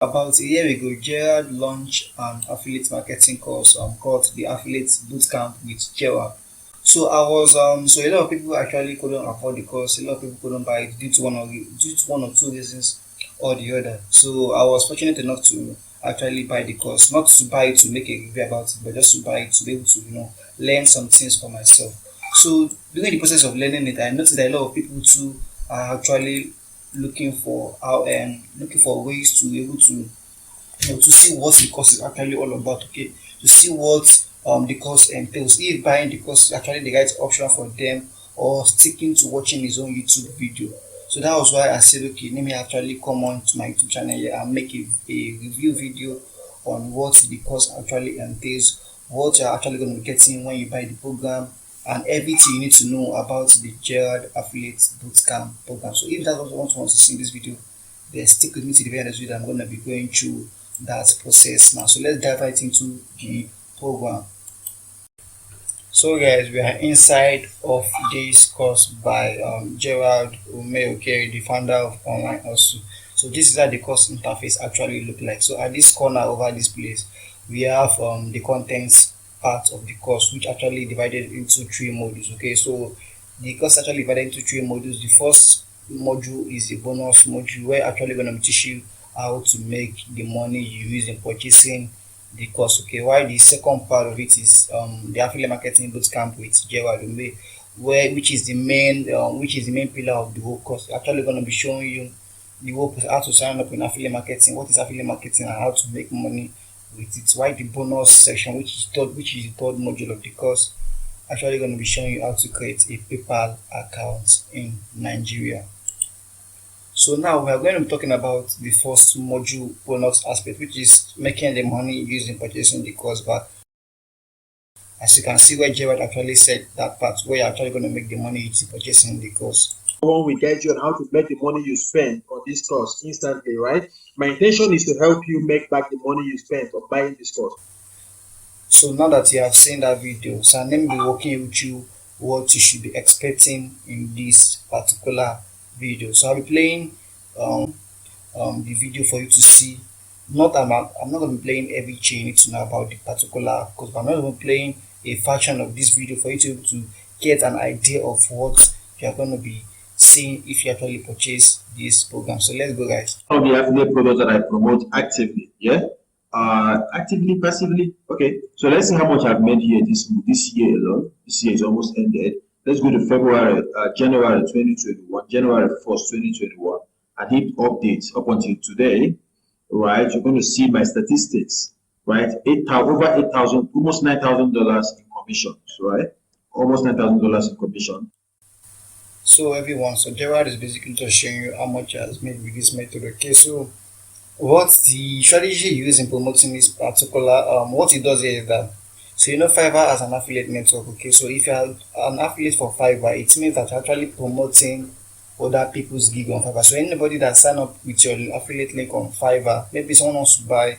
About a year ago, Gerald launched an affiliate marketing course called the Affiliate Bootcamp with Gerald. So so a lot of people actually couldn't afford the course. A lot of people couldn't buy it due to one or two reasons or the other. So I was fortunate enough to actually buy the course, not to buy it to make a review about it, but just to buy it to be able to learn some things for myself. So during the process of learning it, I noticed that a lot of people too are actually looking for ways to be able to to see what the course is actually all about, okay, to see what the course entails, if buying the course is actually the right option for them or sticking to watching his own YouTube video. So that was why I said, okay, let me actually come on to my YouTube channel here and make a review video on what the course actually entails, what you're actually going to be getting when you buy the program, and everything you need to know about the Gerald Affiliate Bootcamp program. So if that's what you want to see in this video, then stick with me to the very end of the video. I'm going to be going through that process now. So let's dive right into the program. So guys, we are inside of this course by Gerald Umeokere, the founder of Online Hustle. So this is how the course interface actually look like. So at this corner over this place, we have the contents part of the course, which actually divided into three modules. Okay, so the course actually divided into three modules. The first module is a bonus module where actually going to teach you how to make the money you use in purchasing the course. Okay, while the second part of it is the affiliate marketing bootcamp with Gerald Umbe, where which is the main pillar of the whole course. Actually going to be showing you the whole process, how to sign up in affiliate marketing, what is affiliate marketing, and how to make money with it. While the bonus section, which is the third module of the course, actually going to be showing you how to create a PayPal account in Nigeria. So now we are going to be talking about the first module bonus aspect, which is making the money using purchasing the course. But as you can see, where Gerald actually said that part where you're actually going to make the money using purchasing the course. One will guide you on how to make the money you spend on this course instantly, right? My intention is to help you make back the money you spent on buying this course. So now that you have seen that video, so I'm going to be walking with you what you should be expecting in this particular video. So I'll be playing the video for you to see. I'm not going to be playing everything you need to know about the particular course, but I'm not going to be playing a fraction of this video for you to be able to get an idea of what you are going to be seeing if you actually purchase this program. So let's go, guys. All the affiliate products that I promote actively, yeah, actively, passively. Okay, so let's see how much I've made here this year alone. This year is almost ended. Let's go to February, January 2021, January 1st, 2021. I hit updates up until today, right? You're going to see my statistics, right? Over 8,000, almost $9,000 in commissions, right? Almost $9,000 in commission. So everyone, so Gerard is basically just showing you how much he has made with this method. Okay, so what the strategy you use in promoting this particular what it does here is that, so Fiverr as an affiliate network. Okay, so if you are an affiliate for Fiverr, it means that you're actually promoting other people's gig on Fiverr. So anybody that sign up with your affiliate link on Fiverr, maybe someone wants to buy,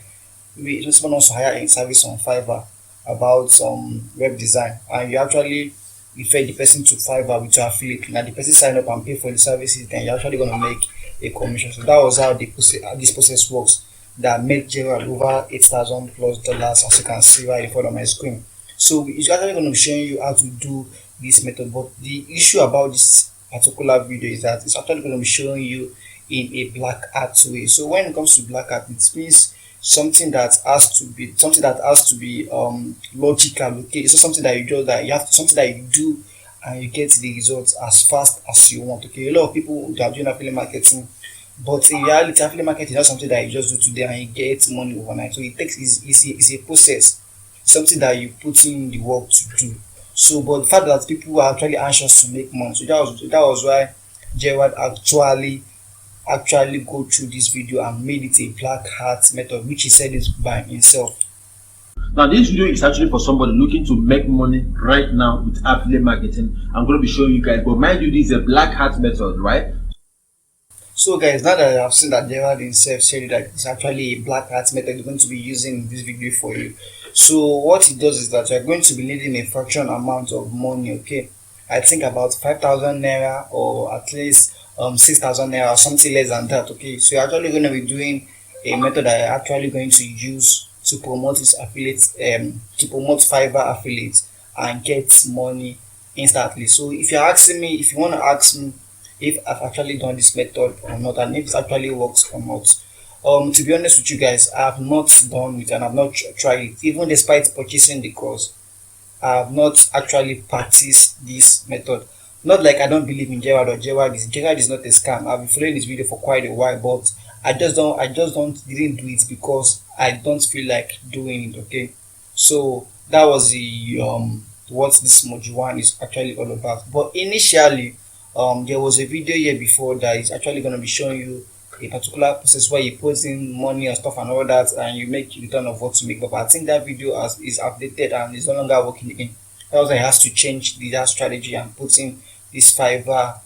maybe someone wants to hire a service on Fiverr about some web design, and you actually refer the person to Fiverr with your affiliate. Now the person sign up and pay for the services, then you're actually going to make a commission. So that was how this process works. That made Gerald over 8,000 plus dollars, as you can see right in front of my screen. So it's actually going to be showing you how to do this method. But the issue about this particular video is that it's actually going to be showing you in a black hat way. So when it comes to black hat, it means something that has to be logical. Okay, it's not something that you do, that you have something that you do and you get the results as fast as you want. Okay, a lot of people that are doing affiliate marketing, but in reality affiliate marketing is not something that you just do today and you get money overnight. So it's a process, something that you put in the work to do. So but the fact that people are actually anxious to make money, so that was why Gerald actually go through this video and made it a black hat method, which he said is by himself. Now, this video is actually for somebody looking to make money right now with affiliate marketing. I'm going to be showing you guys, but mind you, this is a black hat method, right? So, guys, now that I have seen that Gerald himself said that it's actually a black hat method you're going to be using in this video for you. So, what it does is that you're going to be needing a fraction amount of money, okay? I think about 5,000 naira or at least 6,000 naira or something less than that. Okay, so you're actually going to be doing a method that you're actually going to use to promote this affiliate, to promote Fiverr affiliates and get money instantly. So if you're asking me, if you want to ask me if I've actually done this method or not, and if it actually works or not, to be honest with you guys, I have not done it and I've not tried it. Even despite purchasing the course, I have not actually practiced this method. Not like I don't believe in Gerard or Gerard is not a scam. I've been following this video for quite a while, but I just don't didn't do it because I don't feel like doing it. Okay, so that was the what this module one is actually all about. But initially, there was a video here before that is actually going to be showing you a particular process where you put in money and stuff and all that, and you make return of what to make. But I think that video is updated and is no longer working again. That was why it has to change that strategy and put in this Fiverr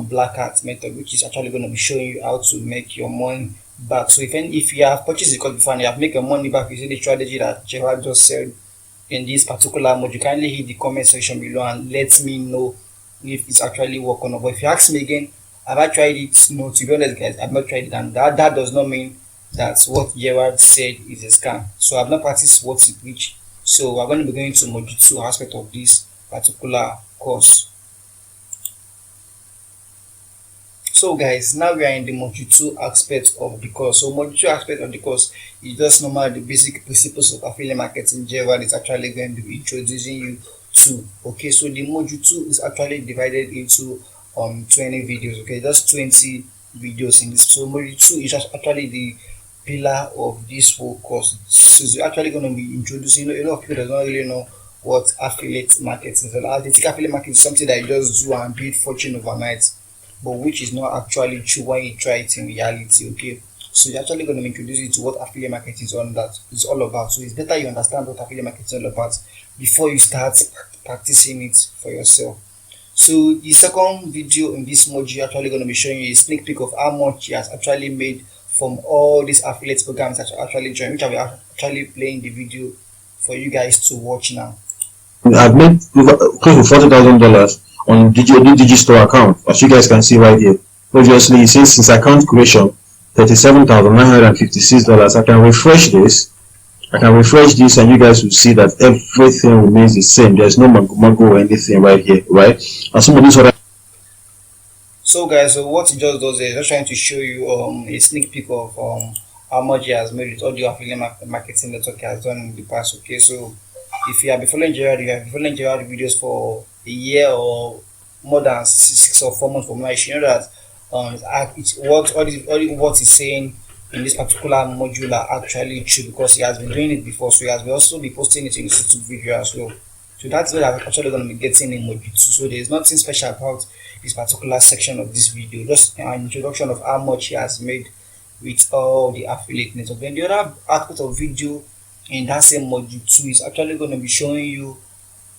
black hat method, which is actually going to be showing you how to make your money back. So if you have purchased the course before and you have make your money back, you see the strategy that Gerard just said in this particular mode, you kindly hit the comment section below and let me know if it's actually working or not. But if you ask me again, have I tried it? No, to be honest, guys, I've not tried it, and that does not mean that what Gerard said is a scam. So I've not practiced what he preached. So we're going to be going to module 2 aspect of this particular course. So guys, now we are in the module 2 aspect of the course. So module 2 aspect of the course is just normal the basic principles of affiliate marketing. Gerard is actually going to be introducing you to. Okay, so the module 2 is actually divided into 20 videos. Okay, just 20 videos in this. So module 2 is just actually the pillar of this whole course. So it's actually going to be introducing, a lot of people do not really know what affiliate marketing is. I think affiliate marketing is something that you just do and build fortune overnight, but which is not actually true when you try it in reality. Okay, so you're actually going to introduce you to what affiliate marketing is all about. So it's better you understand what affiliate marketing is all about before you start practicing it for yourself. So the second video in this module actually going to be showing you a sneak peek of how much he has actually made from all these affiliate programs that you actually join, which I will actually playing the video for you guys to watch now. I've made close to $40,000 on Digistore account, as you guys can see right here. Obviously, since account creation, $37,956. I can refresh this. And you guys will see that everything remains the same. There's no mago or anything right here, right? And some of these other. So guys, so what it just does is just trying to show you a sneak peek of how much he has made with all the affiliate marketing that he has done in the past. Okay, so if you have been following Gerard, you have been following Gerard videos for a year or more than 6 or 4 months from now, you should know that it's what he's saying in this particular module are actually true, because he has been doing it before. So he has been also be posting it in his YouTube video as well. So that's what I'm actually going to be getting in module 2. So there's nothing special about this particular section of this video, just an introduction of how much he has made with all the affiliate network. Then the other aspect of video in that same module 2 is actually going to be showing you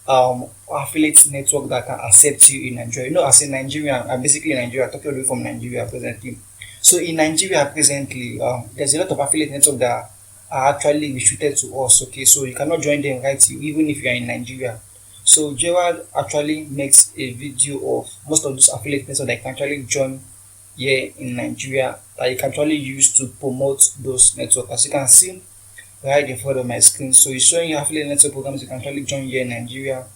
affiliate network that can accept you in Nigeria. You know, as in Nigeria, I'm basically in Nigeria, talking away from Nigeria presently. So in Nigeria presently, there's a lot of affiliate network that are actually restricted to us. Okay, so you cannot join them right here, even if you are in Nigeria. So Gerard actually makes a video of most of those affiliate networks that you can actually join here in Nigeria, that you can actually use to promote those networks. As you can see right in front of my screen, so it's showing you affiliate network programs you can actually join here in Nigeria.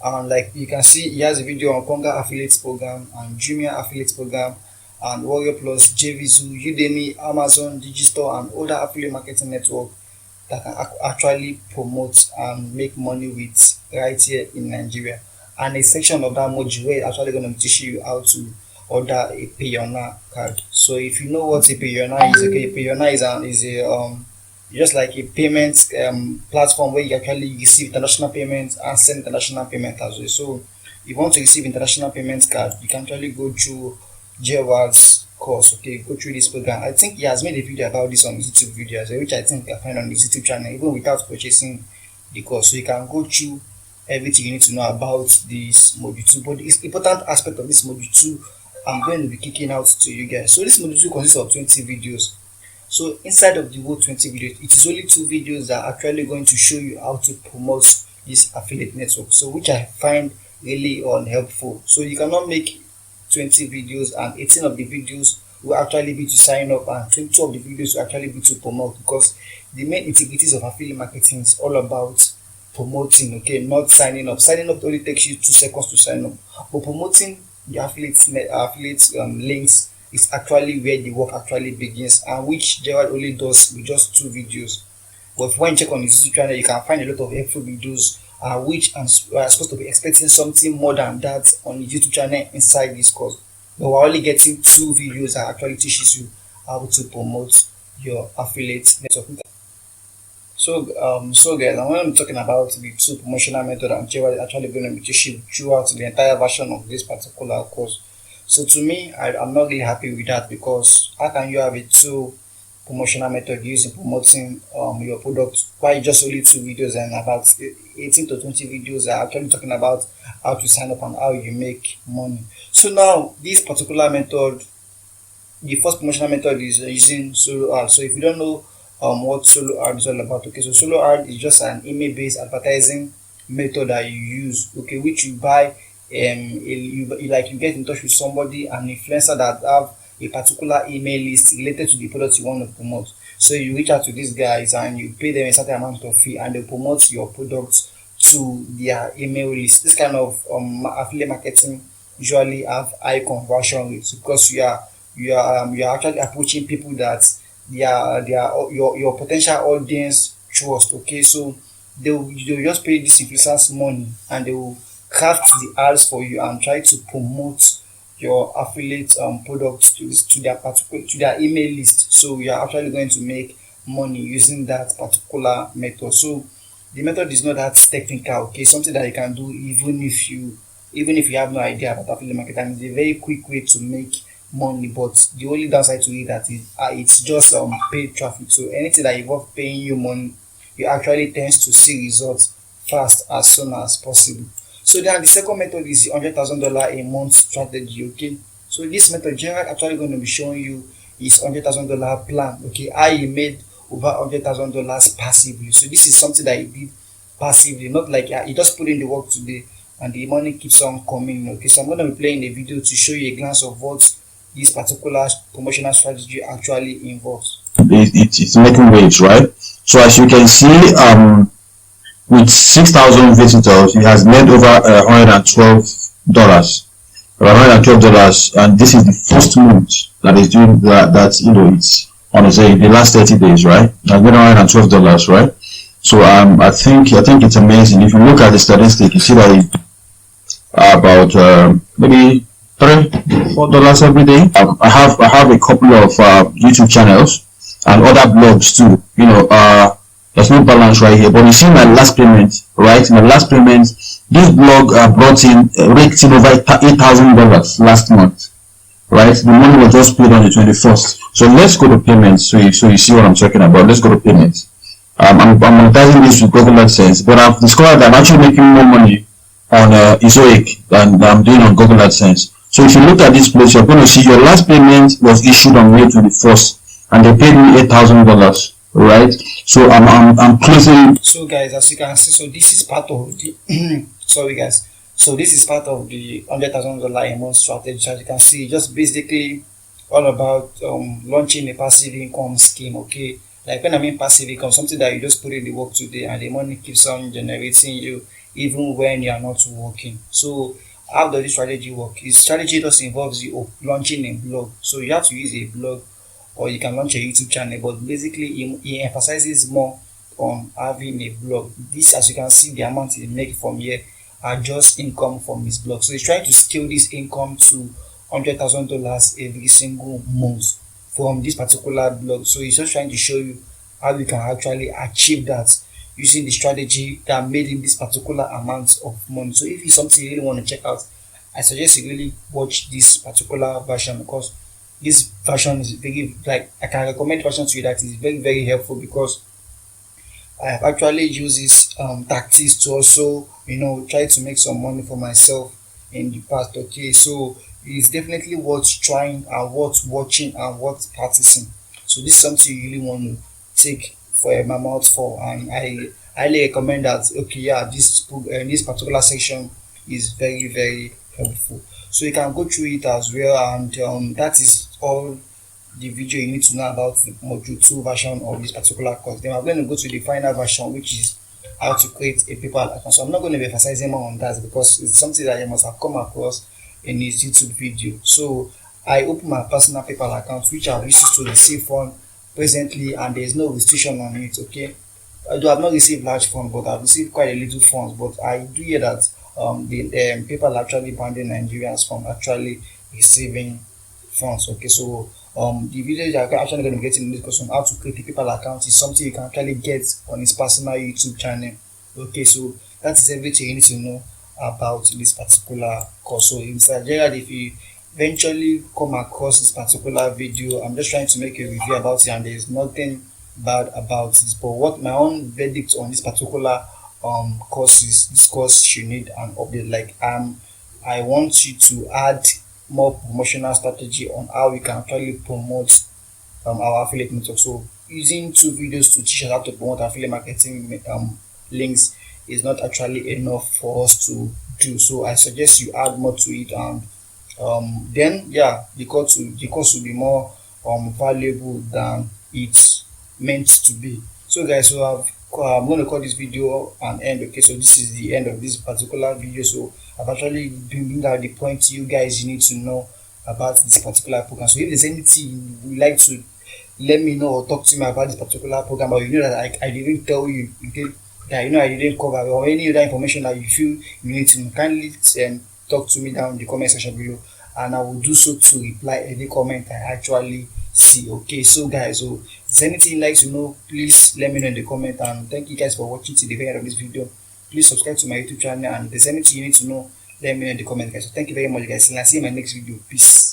Like you can see, he has a video on Konga affiliate program and Jumia affiliate program and Warrior Plus, JVZoo, Udemy, Amazon, Digistore, and other affiliate marketing network that can actually promote and make money with right here in Nigeria. And a section of that module where it's actually going to teach you how to order a Payoneer card. So if you know what a Payoneer is, okay, Payoneer is a just like a payment platform where you actually receive international payments and send international payment as well. So if you want to receive international payment card, you can actually go through Gerard's course. Okay, go through this program. I think he has made a video about this on his YouTube video, which I think you can find on his YouTube channel even without purchasing the course. So you can go through everything you need to know about this module 2. But the important aspect of this module 2 I'm going to be kicking out to you guys. So this module 2 consists of 20 videos. So inside of the whole 20 videos, it is only 2 videos that are actually going to show you how to promote this affiliate network. So which I find really unhelpful. So you cannot make 20 videos and 18 of the videos will actually be to sign up, and 22 of the videos will actually be to promote, because the main integrities of affiliate marketing is all about promoting, okay, not signing up. Signing up only takes you 2 seconds to sign up, but promoting the affiliate links is actually where the work actually begins, and which Gerald only does with just 2 videos. But when you check on his YouTube channel, you can find a lot of helpful videos, which we are supposed to be expecting something more than that on his YouTube channel inside this course. But we're only getting 2 videos that actually teaches you how to promote your affiliate network. So guys, I'm going to be talking about the 2 promotional method and Jira is actually going to be teaching throughout the entire version of this particular course. So to me, I'm not really happy with that, because how can you have a 2 promotional method using promoting your product, why just only 2 videos and about 18 to 20 videos are actually talking about how to sign up and how you make money. So now this particular method, the first promotional method is using solo ad. So if you don't know what solo ad is all about, okay, so solo ad is just an email based advertising method that you use, okay, which you buy you get in touch with somebody, an influencer that have a particular email list related to the product you want to promote. So you reach out to these guys and you pay them a certain amount of fee, and they promote your products to their email list. This kind of affiliate marketing usually have high conversion rates, because you are actually approaching people that your potential audience trust. Okay, so they'll just pay these influencers money, and they will craft the ads for you and try to promote your affiliate product to their email list. So you are actually going to make money using that particular method. So the method is not that technical, okay, something that you can do even if you have no idea about affiliate marketing. It's a very quick way to make money, but the only downside to it that is it's just paid traffic. So anything that involves paying you money, you actually tends to see results fast as soon as possible. So then the second method is the $100,000 a month strategy. Okay, so this method Gerald actually going to be showing you his $100,000 plan. Okay, how he made over $100,000 passively. So this is something that he did passively, not like he just put in the work today and the money keeps on coming. Okay, so I'm going to be playing a video to show you a glance of what this particular promotional strategy actually involves. It's making waves, right? So as you can see, with 6,000 visitors, he has made over $112, $112, and this is the first month that is doing that. That's it's on say the last 30 days, right? I've made $112, right? So I think it's amazing. If you look at the statistic, you see that about maybe $3-4 every day. I have a couple of YouTube channels and other blogs too. There's no balance right here, but you see my last payment, right? My last payment, this blog raked in over $8,000 last month, right? The money was just paid on the 21st. So let's go to payments. So you see what I'm talking about. Let's go to payments. I'm monetizing this with Google AdSense, but I've discovered that I'm actually making more money on Ezoic than I'm doing on Google AdSense. So if you look at this place, you're going to see your last payment was issued on May 21st, and they paid me $8,000. Right, so I'm closing. So guys, as you can see, so this is part of the sorry guys, so this is part of the $100,000 a month strategy. As you can see, just basically all about launching a passive income scheme. Okay, like when I mean passive income, something that you just put in the work today and the money keeps on generating you even when you are not working. So how does this strategy work? This strategy just involves you launching a blog. So you have to use a blog, or you can launch a YouTube channel, but basically he emphasizes more on having a blog. This, as you can see, the amount he make from here are just income from his blog. So he's trying to scale this income to $100,000 every single month from this particular blog. So he's just trying to show you how you can actually achieve that using the strategy that made him this particular amount of money. So if it's something you really want to check out, I suggest you really watch this particular version, because this version is very, like, I can recommend version to you that is very, very helpful, because I have actually used these tactics to also try to make some money for myself in the past. Okay, so it's definitely worth trying and worth watching and worth practicing. So this is something you really want to take for a mouth for, and I highly recommend that. Okay, yeah, this particular section is very, very helpful. So you can go through it as well, and that is all the video you need to know about the module 2 version of this particular course. Then I'm going to go to the final version, which is how to create a PayPal account. So I'm not going to be emphasizing more on that because it's something that you must have come across in this YouTube video. So I open my personal PayPal account, which I've used to receive fund presently, and there is no restriction on it. Okay, although I've not received large funds, but I've received quite a little funds. But I do hear that the PayPal actually banning Nigerians from actually receiving funds. Okay, so the video that I'm actually going to get in this course on how to create a PayPal account is something you can actually get on his personal YouTube channel. Okay, so that is everything you need to know about this particular course. So Mr. Gerald, if you eventually come across this particular video, I'm just trying to make a review about it, and there is nothing bad about it. But what my own verdict on this particular course is, this course should need an update. Like I want you to add more promotional strategy on how we can actually promote our affiliate network. So using two videos to teach us how to promote affiliate marketing links is not actually enough for us to do. So I suggest you add more to it, and then yeah, the course will be more valuable than it's meant to be. So guys, so I'm going to call this video an end. Okay, so this is the end of this particular video. So I've actually bring out the point you guys need to know about this particular program. So if there's anything you would like to let me know or talk to me about this particular program, or you know that I didn't tell you, okay, that I didn't cover, or any other information that you feel you need to know, kindly talk to me down in the comment section below, and I will do so to reply any comment I actually see. Okay, so guys, so if there's anything you'd like to know, please let me know in the comment, and thank you guys for watching to the very end of this video. Please subscribe to my YouTube channel, and if there's anything you need to know, let me know in the comment, guys. So thank you very much, guys, and I'll see you in my next video. Peace.